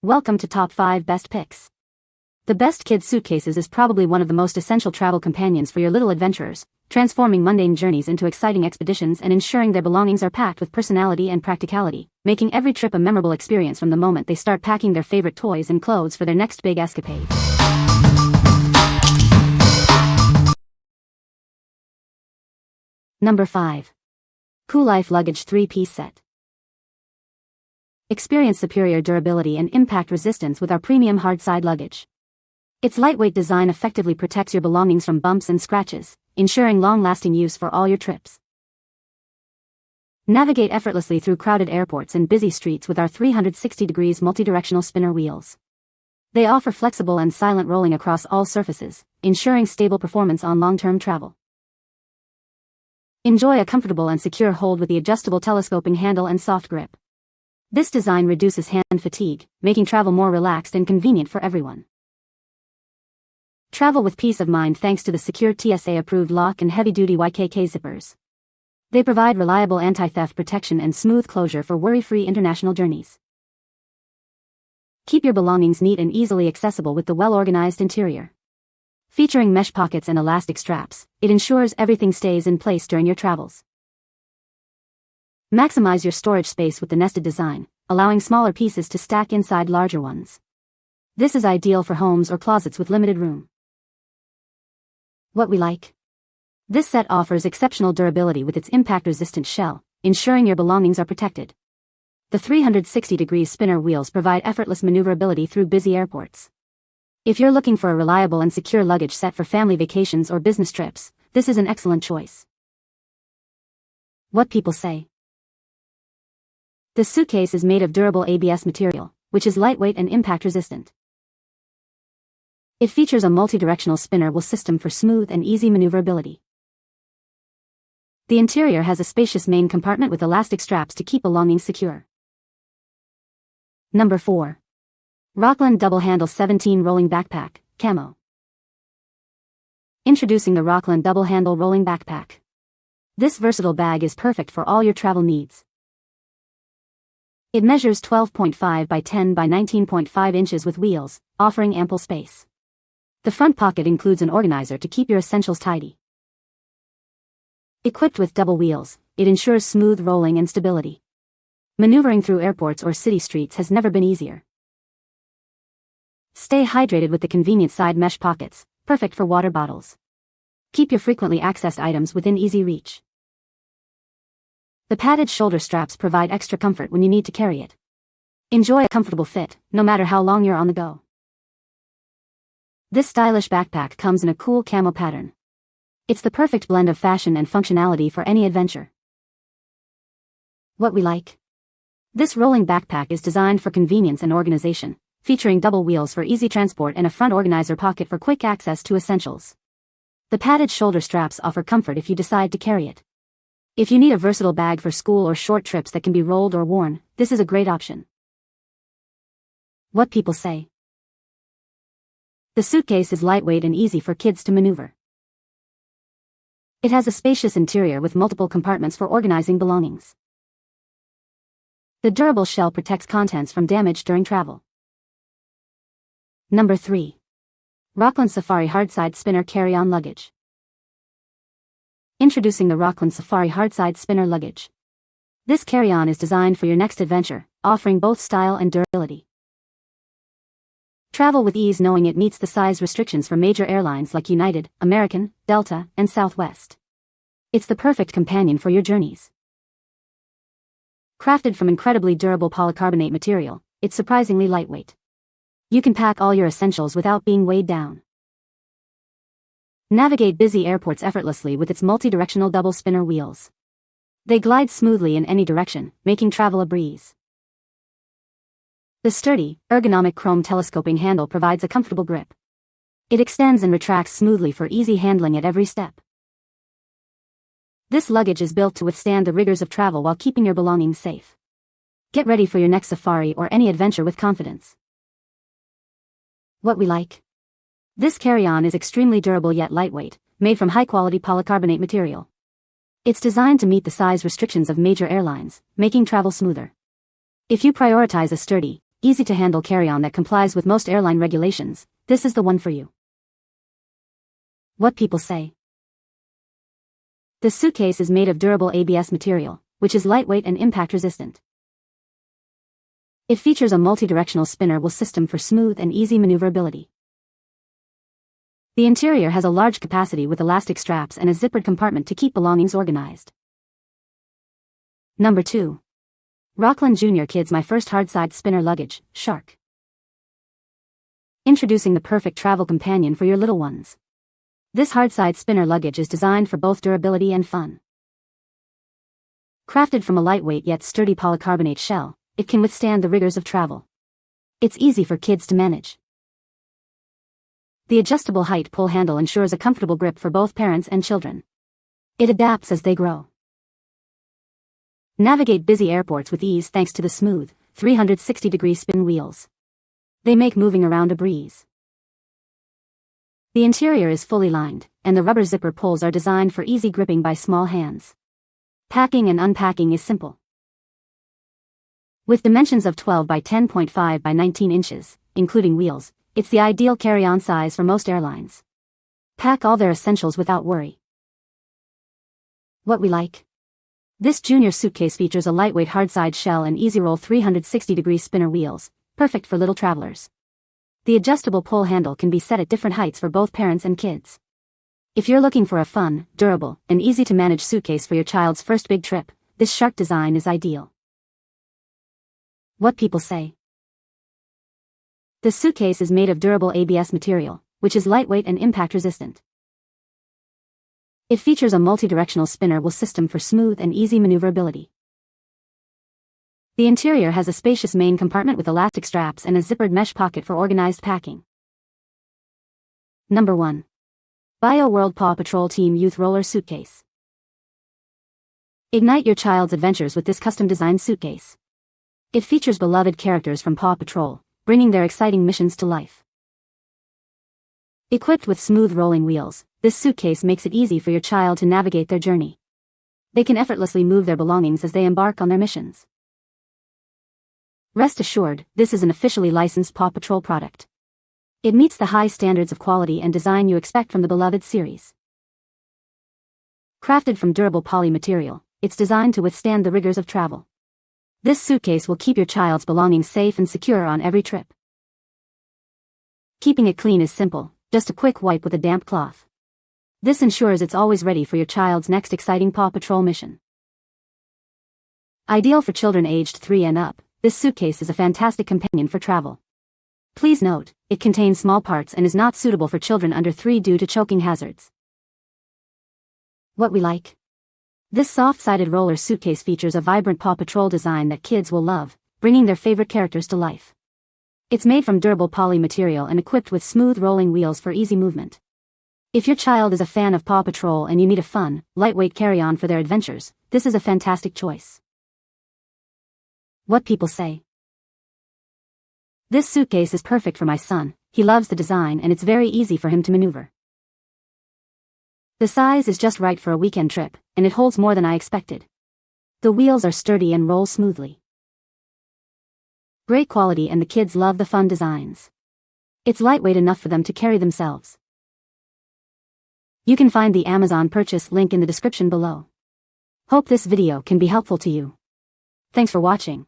Welcome to Top 5 Best Picks. The best Kids Suitcases is probably one of the most essential travel companions for your little adventurers, transforming mundane journeys into exciting expeditions and ensuring their belongings are packed with personality and practicality, making every trip a memorable experience from the moment they start packing their favorite toys and clothes for their next big escapade. Number 5. Coolife Luggage 3-Piece Set. Experience superior durability and impact resistance with our premium Hardside luggage. Its lightweight design effectively protects your belongings from bumps and scratches, ensuring long-lasting use for all your trips. Navigate effortlessly through crowded airports and busy streets with our 360 degrees multi-directional spinner wheels. They offer flexible and silent rolling across all surfaces, ensuring stable performance on long-term travel. Enjoy a comfortable and secure hold with the adjustable telescoping handle and soft grip. This design reduces hand fatigue, making travel more relaxed and convenient for everyone. Travel with peace of mind thanks to the secure TSA-approved lock and heavy-duty YKK zippers. They provide reliable anti-theft protection and smooth closure for worry-free international journeys. Keep your belongings neat and easily accessible with the well-organized interior. Featuring mesh pockets and elastic straps, it ensures everything stays in place during your travels. Maximize your storage space with the nested design, allowing smaller pieces to stack inside larger ones. This is ideal for homes or closets with limited room. What we like? This set offers exceptional durability with its impact-resistant shell, ensuring your belongings are protected. The 360-degree spinner wheels provide effortless maneuverability through busy airports. If you're looking for a reliable and secure luggage set for family vacations or business trips, this is an excellent choice. What people say? The suitcase is made of durable ABS material, which is lightweight and impact-resistant. It features a multi-directional spinner wheel system for smooth and easy maneuverability. The interior has a spacious main compartment with elastic straps to keep belongings secure. Number 4. Rockland Double Handle 17 Rolling Backpack, Camo. Introducing the Rockland Double Handle Rolling Backpack. This versatile bag is perfect for all your travel needs. It measures 12.5 by 10 by 19.5 inches with wheels, offering ample space. The front pocket includes an organizer to keep your essentials tidy. Equipped with double wheels, it ensures smooth rolling and stability. Maneuvering through airports or city streets has never been easier. Stay hydrated with the convenient side mesh pockets, perfect for water bottles. Keep your frequently accessed items within easy reach. The padded shoulder straps provide extra comfort when you need to carry it. Enjoy a comfortable fit, no matter how long you're on the go. This stylish backpack comes in a cool camo pattern. It's the perfect blend of fashion and functionality for any adventure. What we like? This rolling backpack is designed for convenience and organization, featuring double wheels for easy transport and a front organizer pocket for quick access to essentials. The padded shoulder straps offer comfort if you decide to carry it. If you need a versatile bag for school or short trips that can be rolled or worn, this is a great option. What people say? The suitcase is lightweight and easy for kids to maneuver. It has a spacious interior with multiple compartments for organizing belongings. The durable shell protects contents from damage during travel. Number 3. Rockland Safari Hardside Spinner Carry-On Luggage. Introducing the Rockland Safari Hardside Spinner Luggage. This carry-on is designed for your next adventure, offering both style and durability. Travel with ease knowing it meets the size restrictions for major airlines like United, American, Delta, and Southwest. It's the perfect companion for your journeys. Crafted from incredibly durable polycarbonate material, it's surprisingly lightweight. You can pack all your essentials without being weighed down. Navigate busy airports effortlessly with its multi-directional double spinner wheels. They glide smoothly in any direction, making travel a breeze. The sturdy, ergonomic chrome telescoping handle provides a comfortable grip. It extends and retracts smoothly for easy handling at every step. This luggage is built to withstand the rigors of travel while keeping your belongings safe. Get ready for your next safari or any adventure with confidence. What we like? This carry-on is extremely durable yet lightweight, made from high-quality polycarbonate material. It's designed to meet the size restrictions of major airlines, making travel smoother. If you prioritize a sturdy, easy-to-handle carry-on that complies with most airline regulations, this is the one for you. What people say. The suitcase is made of durable ABS material, which is lightweight and impact-resistant. It features a multi-directional spinner wheel system for smooth and easy maneuverability. The interior has a large capacity with elastic straps and a zippered compartment to keep belongings organized. Number 2. Rockland Junior Kids My First Hardside Spinner Luggage, Shark. Introducing the perfect travel companion for your little ones. This hardside spinner luggage is designed for both durability and fun. Crafted from a lightweight yet sturdy polycarbonate shell, it can withstand the rigors of travel. It's easy for kids to manage. The adjustable height pull handle ensures a comfortable grip for both parents and children. It adapts as they grow. Navigate busy airports with ease thanks to the smooth, 360-degree spin wheels. They make moving around a breeze. The interior is fully lined, and the rubber zipper pulls are designed for easy gripping by small hands. Packing and unpacking is simple. With dimensions of 12 by 10.5 by 19 inches, including wheels, it's the ideal carry-on size for most airlines. Pack all their essentials without worry. What we like. This junior suitcase features a lightweight hardside shell and easy-roll 360-degree spinner wheels, perfect for little travelers. The adjustable pull handle can be set at different heights for both parents and kids. If you're looking for a fun, durable, and easy-to-manage suitcase for your child's first big trip, this Shark design is ideal. What people say. The suitcase is made of durable ABS material, which is lightweight and impact-resistant. It features a multi-directional spinner wheel system for smooth and easy maneuverability. The interior has a spacious main compartment with elastic straps and a zippered mesh pocket for organized packing. Number 1. Bioworld Paw Patrol Team Youth Roller Suitcase. Ignite your child's adventures with this custom-designed suitcase. It features beloved characters from Paw Patrol, bringing their exciting missions to life. Equipped with smooth rolling wheels, this suitcase makes it easy for your child to navigate their journey. They can effortlessly move their belongings as they embark on their missions. Rest assured, this is an officially licensed Paw Patrol product. It meets the high standards of quality and design you expect from the beloved series. Crafted from durable poly material, it's designed to withstand the rigors of travel. This suitcase will keep your child's belongings safe and secure on every trip. Keeping it clean is simple, just a quick wipe with a damp cloth. This ensures it's always ready for your child's next exciting Paw Patrol mission. Ideal for children aged 3 and up, this suitcase is a fantastic companion for travel. Please note, it contains small parts and is not suitable for children under 3 due to choking hazards. What we like. This soft-sided roller suitcase features a vibrant Paw Patrol design that kids will love, bringing their favorite characters to life. It's made from durable poly material and equipped with smooth rolling wheels for easy movement. If your child is a fan of Paw Patrol and you need a fun, lightweight carry-on for their adventures, this is a fantastic choice. What people say. This suitcase is perfect for my son, he loves the design and it's very easy for him to maneuver. The size is just right for a weekend trip, and it holds more than I expected. The wheels are sturdy and roll smoothly. Great quality and the kids love the fun designs. It's lightweight enough for them to carry themselves. You can find the Amazon purchase link in the description below. Hope this video can be helpful to you. Thanks for watching.